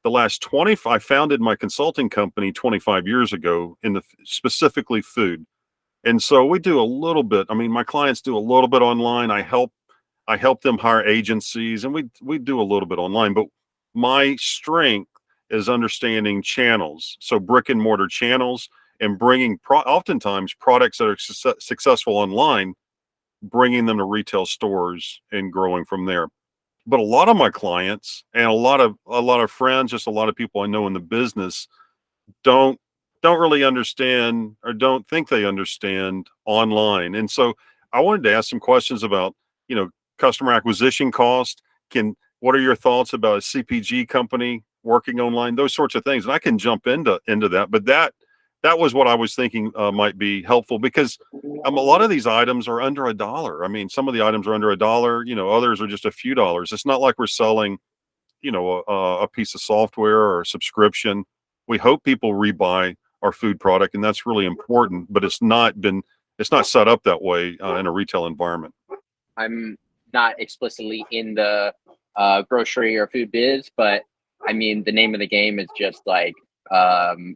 the last 20, I founded my consulting company 25 years ago in the specifically food. And so we do a little bit. I mean, my clients do a little bit online. I help them hire agencies, and we do a little bit online, but my strength is understanding channels. So brick and mortar channels, and bringing oftentimes products that are successful online, bringing them to retail stores and growing from there. But a lot of my clients and a lot of friends, just a lot of people I know in the business, don't don't really understand or don't think they understand online. And so I wanted to ask some questions about, you know, customer acquisition cost. Can What are your thoughts about a CPG company working online? Those sorts of things. And I can jump into that, but that was what I was thinking might be helpful, because a lot of these items are under a dollar. I mean, some of the items are under a dollar. Others are just a few dollars. It's not like we're selling, a piece of software or a subscription. We hope people rebuy our food product, and that's really important. But it's not set up that way in a retail environment. I'm not explicitly in the grocery or food biz, but I mean, the name of the game is just like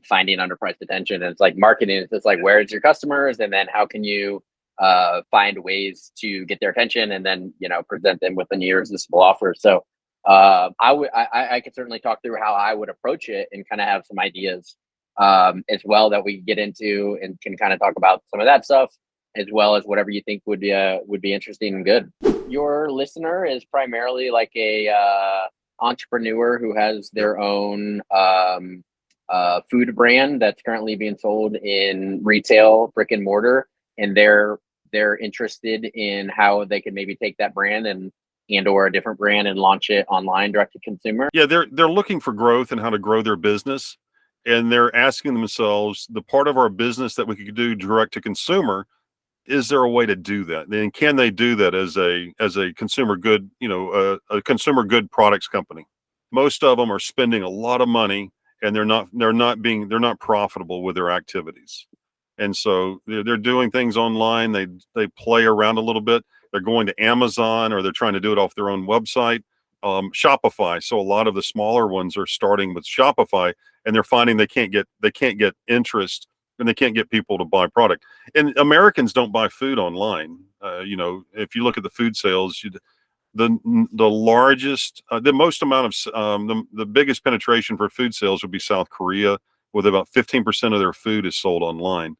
finding underpriced attention. And it's like marketing. It's just like, where's your customers? And then how can you find ways to get their attention and then, present them with an irresistible offer. So I could certainly talk through how I would approach it and kind of have some ideas as well that we can get into and can kind of talk about some of that stuff as well as whatever you think would be interesting and good. Your listener is primarily like a entrepreneur who has their own food brand that's currently being sold in retail, brick and mortar, and they're interested in how they can maybe take that brand and or a different brand and launch it online direct to consumer. Yeah, they're looking for growth and how to grow their business, and they're asking themselves, the part of our business that we could do direct to consumer, is there a way to do that? And can they do that as a consumer good, a consumer good products company? Most of them are spending a lot of money, and they're not profitable with their activities. And so they're doing things online. They play around a little bit. They're going to Amazon, or they're trying to do it off their own website. Shopify. So a lot of the smaller ones are starting with Shopify, and they're finding they can't get interest, and they can't get people to buy product. And Americans don't buy food online. If you look at the food sales, the largest, the most amount of the biggest penetration for food sales would be South Korea, with about 15% of their food is sold online.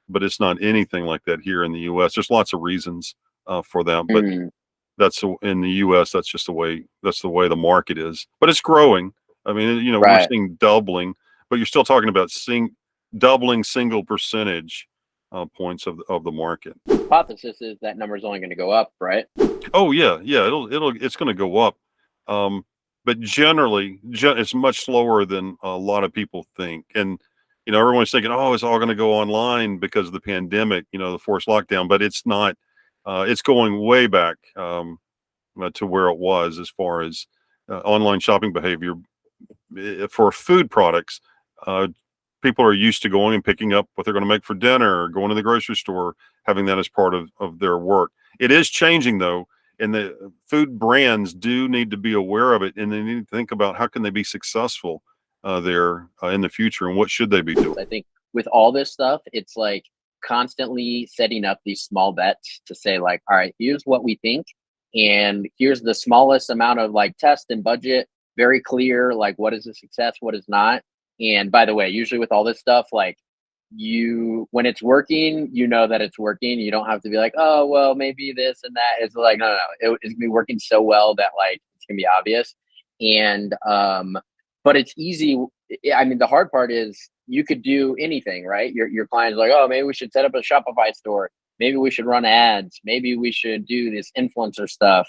But it's not anything like that here in the U.S. There's lots of reasons for that, but Mm, in the U.S. That's the way the market is. But it's growing. I mean, we're right. seeing doubling, but you're still talking about doubling single percentage points of the market. Hypothesis is that number is only going to go up, right? Oh yeah, yeah. It's going to go up, um, but generally, it's much slower than a lot of people think. And everyone's thinking, oh, it's all going to go online because of the pandemic, the forced lockdown. But it's not. It's going way back to where it was as far as online shopping behavior for food products. Uh, People are used to going and picking up what they're going to make for dinner, or going to the grocery store, having that as part of their work. It is changing though, and the food brands do need to be aware of it, and they need to think about how can they be successful there in the future, and what should they be doing. I think with all this stuff, it's like constantly setting up these small bets to say like, all right, here's what we think, and here's the smallest amount of like test and budget, very clear, like what is a success, what is not. And by the way, usually with all this stuff, like when it's working, you know that it's working. You don't have to be like, oh well, maybe this and that. It's like, no, no, no. It's gonna be working so well that like it's gonna be obvious. And but it's easy. I mean, the hard part is you could do anything, right? Your client's like, oh, maybe we should set up a Shopify store. Maybe we should run ads. Maybe we should do this influencer stuff.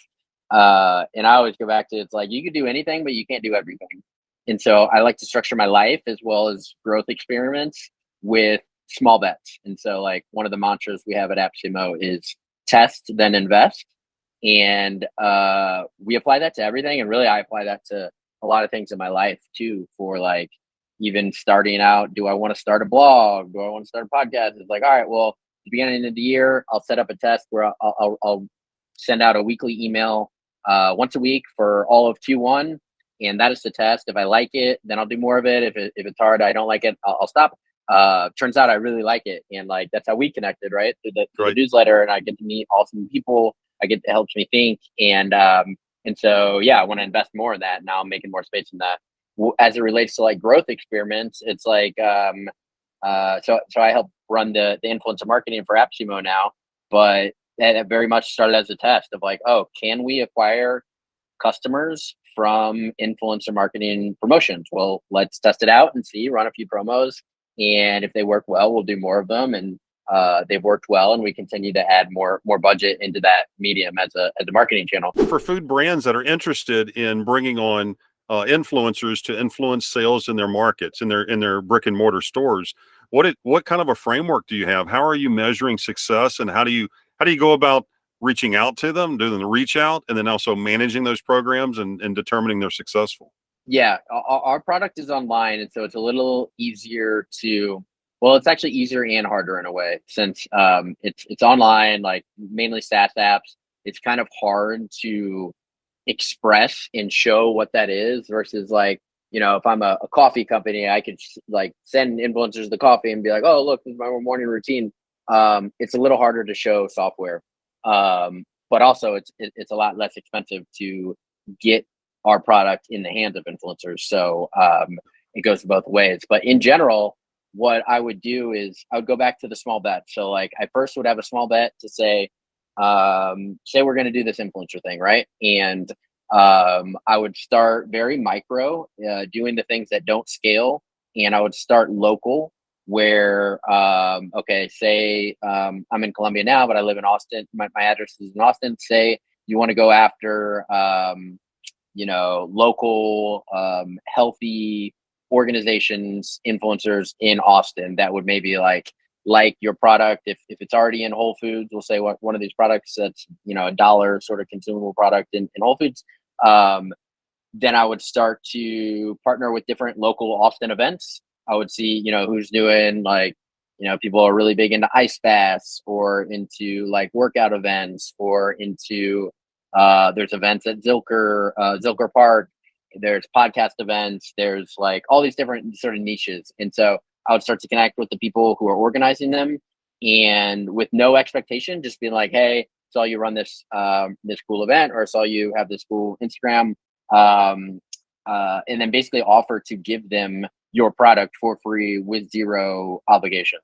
And I always go back to, it's like you could do anything, but you can't do everything. And so I like to structure my life as well as growth experiments with small bets. And so like one of the mantras we have at AppSumo is test, then invest. And we apply that to everything. And really, I apply that to a lot of things in my life too, for like even starting out. Do I want to start a blog? Do I want to start a podcast? It's like, all right, well, at the beginning of the year, I'll set up a test where I'll send out a weekly email once a week for all of Q1. and that is the test. If I like it, then I'll do more of it. If it's hard, I don't like it, I'll stop. Turns out I really like it, and like that's how we connected, right? Through the Right. newsletter, and I get to meet awesome people. It helps me think, and so yeah, I want to invest more in that. Now I'm making more space in that. As it relates to like growth experiments, it's like so I help run the influencer marketing for AppSumo now, but that very much started as a test of like, oh, can we acquire customers from influencer marketing promotions? Well, let's test it out and see, run a few promos. And if they work well, we'll do more of them. And they've worked well, and we continue to add more budget into that medium as a marketing channel. For food brands that are interested in bringing on influencers to influence sales in their markets, in their brick and mortar stores, what kind of a framework do you have? How are you measuring success, and how do you go about reaching out to them, doing the reach out, and then also managing those programs and determining they're successful? Yeah, our product is online, and so it's a little easier to. Well, it's actually easier and harder in a way, since it's online, like mainly SaaS apps. It's kind of hard to express and show what that is versus like, if I'm a coffee company, I could like send influencers the coffee and be like, oh look, this is my morning routine. It's a little harder to show software, but also it's a lot less expensive to get our product in the hands of influencers. So it goes both ways. But in general, what I would do is I would go back to the small bet. So like I first would have a small bet to say we're going to do this influencer thing, right? And I would start very micro, doing the things that don't scale, and I would start local. Where okay, say I'm in Columbia now, but I live in Austin. My address is in Austin. Say you want to go after local healthy organizations, influencers in Austin that would maybe like your product. If it's already in Whole Foods, we'll say one of these products that's a dollar sort of consumable product in Whole Foods. Then I would start to partner with different local Austin events. I would see who's doing people are really big into ice baths or into like workout events or into there's events at Zilker Park. There's podcast events. There's like all these different sort of niches. And so I would start to connect with the people who are organizing them, and with no expectation, just being like, hey, saw you run this cool event, or saw you have this cool Instagram. And then basically offer to give them your product for free with zero obligation.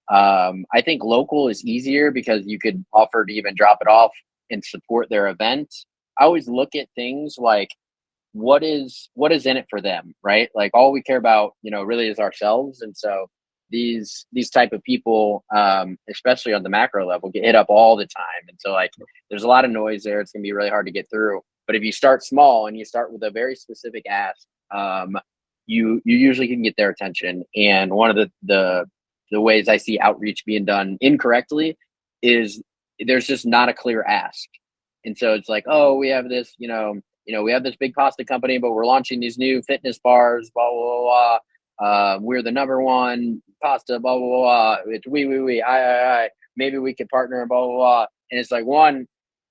I think local is easier because you could offer to even drop it off and support their event. I always look at things like what is in it for them, right? Like all we care about, really is ourselves. And so these type of people, especially on the macro level, get hit up all the time. And so like there's a lot of noise there. It's gonna be really hard to get through. But if you start small and you start with a very specific ask, you usually can get their attention. And one of the ways I see outreach being done incorrectly is there's just not a clear ask. And so it's like, oh, we have this, we have this big pasta company, but we're launching these new fitness bars, blah, blah, blah, blah. We're the number one pasta, blah, blah, blah. It's we, I. Maybe we could partner, blah, blah, blah. And it's like, one,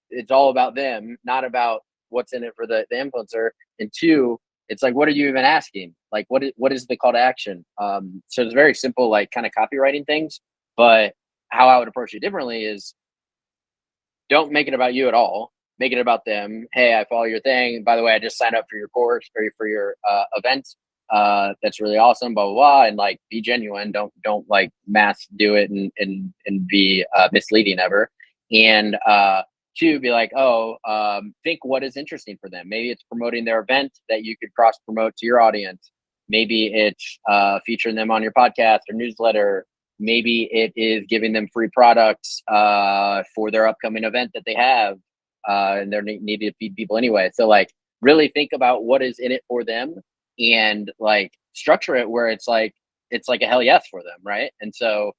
it's all about them, not about what's in it for the influencer. And two, it's like, what are you even asking? Like, what is the call to action? So it's very simple, like kind of copywriting things. But how I would approach it differently is don't make it about you at all. Make it about them. Hey, I follow your thing. By the way, I just signed up for your course for your event. That's really awesome. Blah blah blah. And like, be genuine. Don't like mass do it and be misleading ever. And two, be like, think what is interesting for them. Maybe it's promoting their event that you could cross promote to your audience. Maybe it's featuring them on your podcast or newsletter. Maybe it is giving them free products for their upcoming event that they have, and they're needing to feed people anyway. So like, really think about what is in it for them, and like structure it where it's like a hell yes for them, right? And so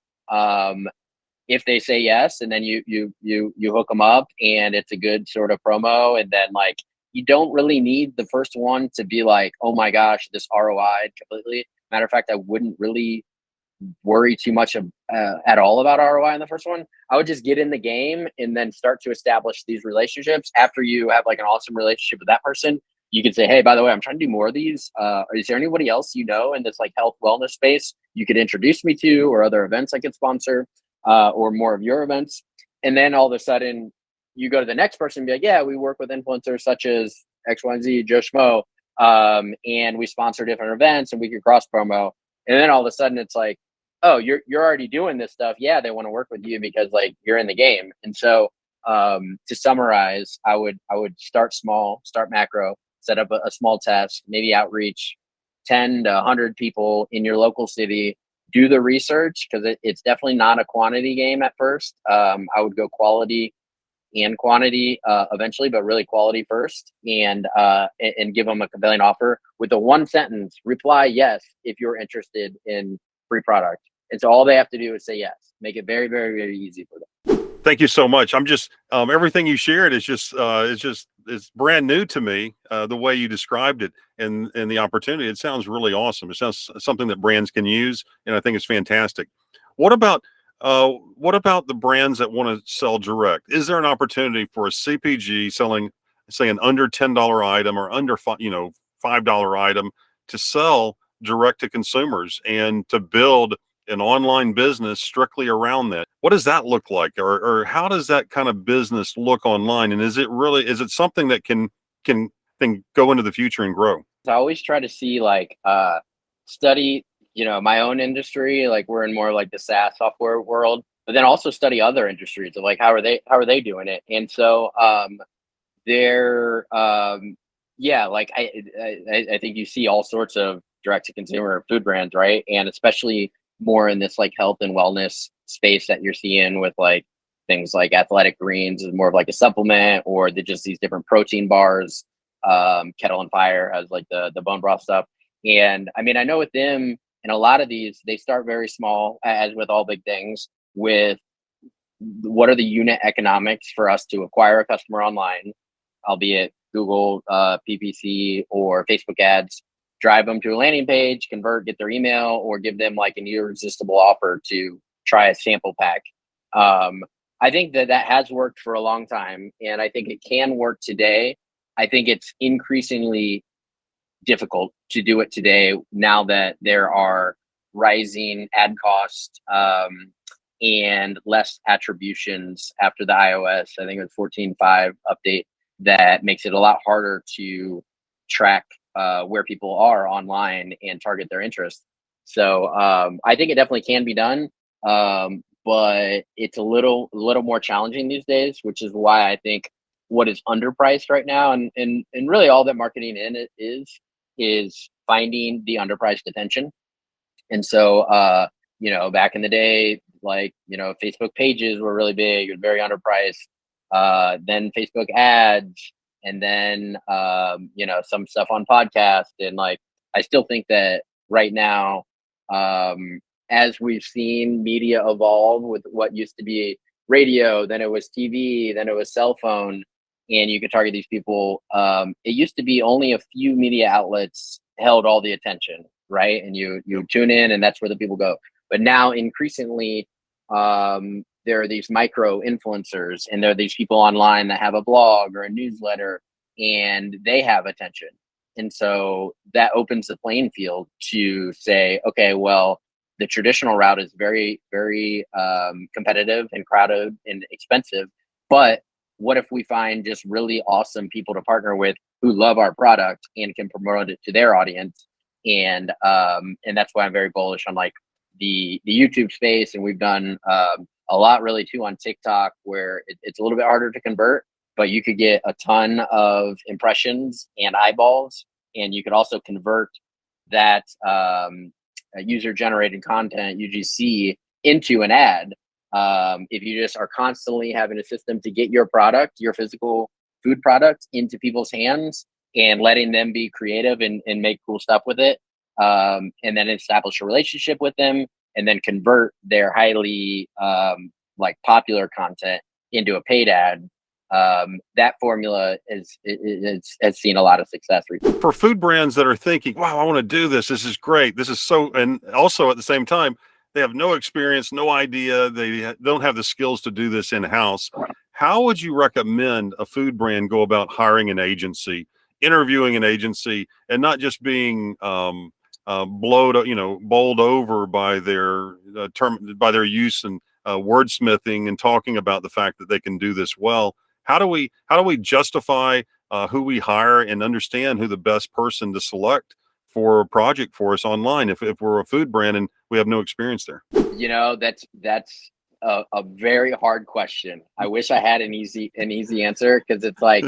if they say yes, and then you hook them up, and it's a good sort of promo, and then like you don't really need the first one to be like, oh my gosh, this ROI completely. Matter of fact, I wouldn't really worry too much at all about ROI in the first one. I would just get in the game and then start to establish these relationships. After you have like an awesome relationship with that person, you could say, hey, by the way, I'm trying to do more of these. Is there anybody else you know in this like health wellness space you could introduce me to, or other events I could sponsor, or more of your events? And then all of a sudden, you go to the next person and be like, yeah, we work with influencers such as X, Y, and Z, Joe Schmo, and we sponsor different events and we could cross promo. And then all of a sudden, it's like, oh, you're already doing this stuff. Yeah, they want to work with you because like you're in the game. And so, to summarize, I would start small, start macro, set up a small test, maybe outreach 10 to 100 people in your local city. Do the research because it's definitely not a quantity game at first. I would go quality and quantity eventually, but really quality first, and give them a compelling offer with a one sentence reply yes if you're interested in free product. And so all they have to do is say yes. Make it very, very, very easy for them. Thank you so much. I'm just everything you shared is just it's brand new to me. The way you described it and the opportunity, it sounds really awesome. It sounds something that brands can use, and I think it's fantastic. What about the brands that want to sell direct? Is there an opportunity for a CPG selling, say, an under $10 item or under $5 item to sell direct to consumers and to build an online business strictly around that? What does that look like, or how does that kind of business look online? And is it something that can go into the future and grow? So I always try to see like study, my own industry, like we're in more like the SaaS software world, but then also study other industries of like how are they doing it. And so they're yeah, like I think you see all sorts of direct to consumer food brands, right? And especially more in this like health and wellness space that you're seeing with like things like Athletic Greens is more of like a supplement, or just these different protein bars. Kettle and Fire has like the bone broth stuff. And I mean, I know with them and a lot of these, they start very small, as with all big things, with what are the unit economics for us to acquire a customer online, albeit Google, PPC, or Facebook ads, drive them to a landing page, convert, get their email, or give them like an irresistible offer to try a sample pack. I think that has worked for a long time, and I think it can work today. I think it's increasingly difficult to do it today now that there are rising ad costs, and less attributions after the iOS, I think it was 14.5 update, that makes it a lot harder to track where people are online and target their interests. So I think it definitely can be done, but it's a little more challenging these days, which is why I think what is underpriced right now, and really all that marketing in it is finding the underpriced attention. And so back in the day, like Facebook pages were really big and very underpriced. Then Facebook ads, and then some stuff on podcast. And like I still think that right now, as we've seen media evolve with what used to be radio, then it was TV, then it was cell phone, and you could target these people. It used to be only a few media outlets held all the attention, right? And you tune in, and that's where the people go. But now increasingly, there are these micro influencers, and there are these people online that have a blog or a newsletter, and they have attention. And so that opens the playing field to say, okay, well, the traditional route is very, very competitive and crowded and expensive. But what if we find just really awesome people to partner with who love our product and can promote it to their audience? And that's why I'm very bullish on like the YouTube space. And we've done a lot really too on TikTok, where it's a little bit harder to convert, but you could get a ton of impressions and eyeballs, and you could also convert that user generated content, UGC, into an ad. If you just are constantly having a system to get your product, your physical food product, into people's hands and letting them be creative and make cool stuff with it, and then establish a relationship with them, and then convert their highly like popular content into a paid ad. That formula has seen a lot of success recently. For food brands that are thinking, wow, I want to do this. This is great. This is so, and also at the same time, they have no experience, no idea. They don't have the skills to do this in-house. How would you recommend a food brand go about hiring an agency interviewing an agency and not just being bowled over by their by their use and wordsmithing and talking about the fact that they can do this well. How do we justify who we hire and understand who the best person to select for a project for us online if we're a food brand and we have no experience there? That's a very hard question. I wish I had an easy answer, because it's like,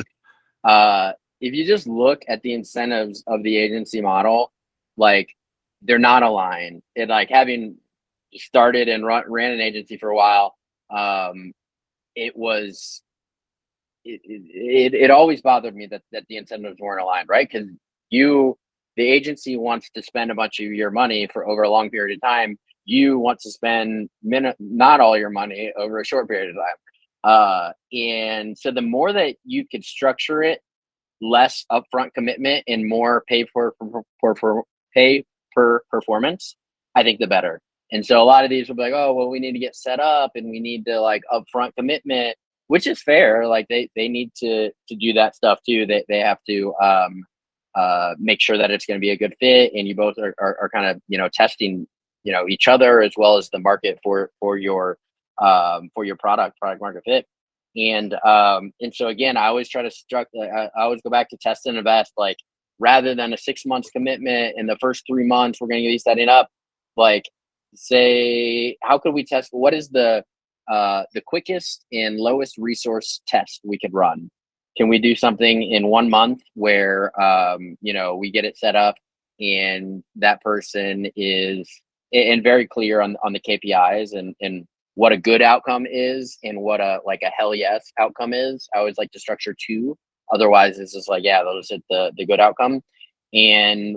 if you just look at the incentives of the agency model, like, they're not aligned. And like, having started and ran an agency for a while, it was it always bothered me that the incentives weren't aligned, right? Because the agency wants to spend a bunch of your money for over a long period of time. You want to spend not all your money over a short period of time. And so the more that you could structure it, less upfront commitment and more pay per performance, I think the better. And so a lot of these will be like, oh, well, we need to get set up and we need to like upfront commitment, which is fair. Like they need to do that stuff too. They have to make sure that it's going to be a good fit, and you both are kind of, testing, each other as well as the market for your product market fit. And so again, I always try to I always go back to test and invest, like, rather than a 6 months commitment in the first 3 months, we're going to be setting up, like, say, how could we test? What is the quickest and lowest resource test we could run? Can we do something in 1 month where, we get it set up and that person is and very clear on the KPIs and what a good outcome is and what a hell yes outcome is. I always like to structure two. Otherwise, it's just like, yeah, they'll just hit the good outcome. And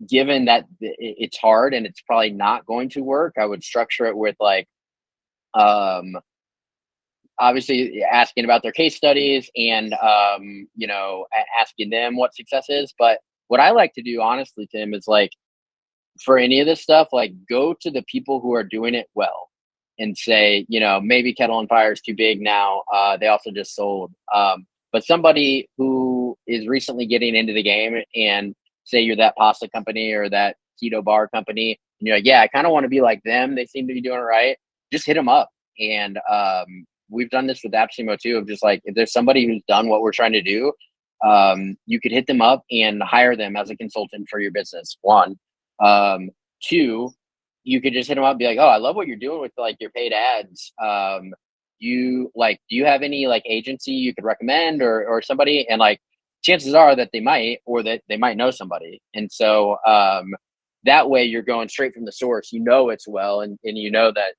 given that it's hard and it's probably not going to work, I would structure it with obviously asking about their case studies and asking them what success is. But what I like to do, honestly, Tim, is like, for any of this stuff, like, go to the people who are doing it well and say, maybe Kettle and Fire is too big now. They also just sold. But somebody who is recently getting into the game, and say you're that pasta company or that keto bar company, and you're like, yeah, I kind of want to be like them. They seem to be doing it right. Just hit them up. And we've done this with AppSumo too, of just like, if there's somebody who's done what we're trying to do, you could hit them up and hire them as a consultant for your business. One. Two, you could just hit them up and be like, oh, I love what you're doing with like your paid ads. Do you have any like agency you could recommend or somebody? And like, chances are that they might, or that they might know somebody. And so that way you're going straight from the source, it's well, and you know that,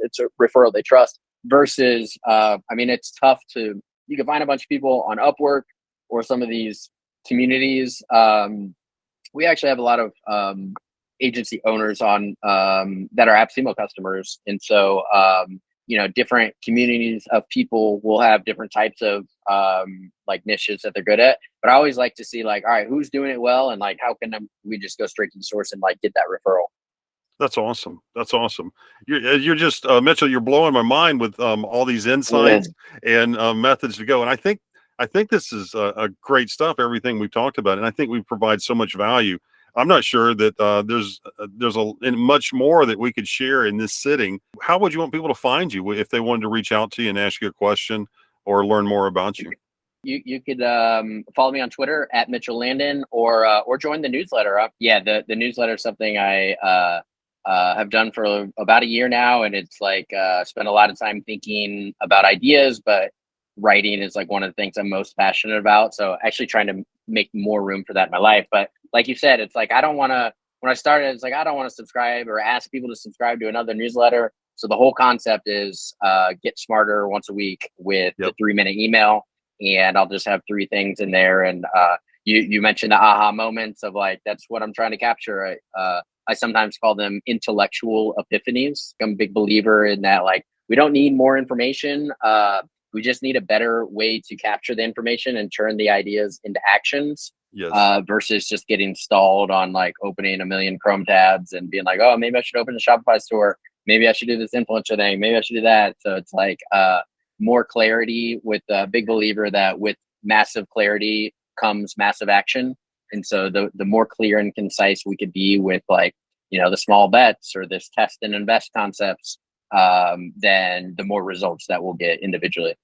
it's a referral they trust, versus, it's tough you can find a bunch of people on Upwork or some of these communities. We actually have a lot of agency owners on that are AppSumo customers. And so, different communities of people will have different types of like niches that they're good at. But I always like to see like, all right, who's doing it well? And like, how can we just go straight to the source and like get that referral? That's awesome. That's awesome. You're just Mitchell. You're blowing my mind with all these insights and methods to go. And I think this is a great stuff. Everything we've talked about, and I think we provide so much value. I'm not sure that there's much more that we could share in this sitting. How would you want people to find you if they wanted to reach out to you and ask you a question or learn more about you? You could follow me on Twitter at Mitchell Landon, or join the newsletter. Yeah, the newsletter is something I have done for about a year now, and it's like spent a lot of time thinking about ideas, but writing is like one of the things I'm most passionate about. So actually trying to make more room for that in my life. But like you said, it's like, when I started, it's like, I don't want to subscribe or ask people to subscribe to another newsletter. So the whole concept is get smarter once a week with the 3-minute email. And I'll just have 3 things in there. And you mentioned the aha moments of like, that's what I'm trying to capture. I sometimes call them intellectual epiphanies. I'm a big believer in that. Like, we don't need more information. We just need a better way to capture the information and turn the ideas into actions. Yes. Versus just getting stalled on like opening a million Chrome tabs and being like, oh, maybe I should open a Shopify store. Maybe I should do this influencer thing. Maybe I should do that. So it's like more clarity, with a big believer that with massive clarity comes massive action. And so the more clear and concise we could be with like, the small bets or this test and invest concepts, then the more results that we'll get individually.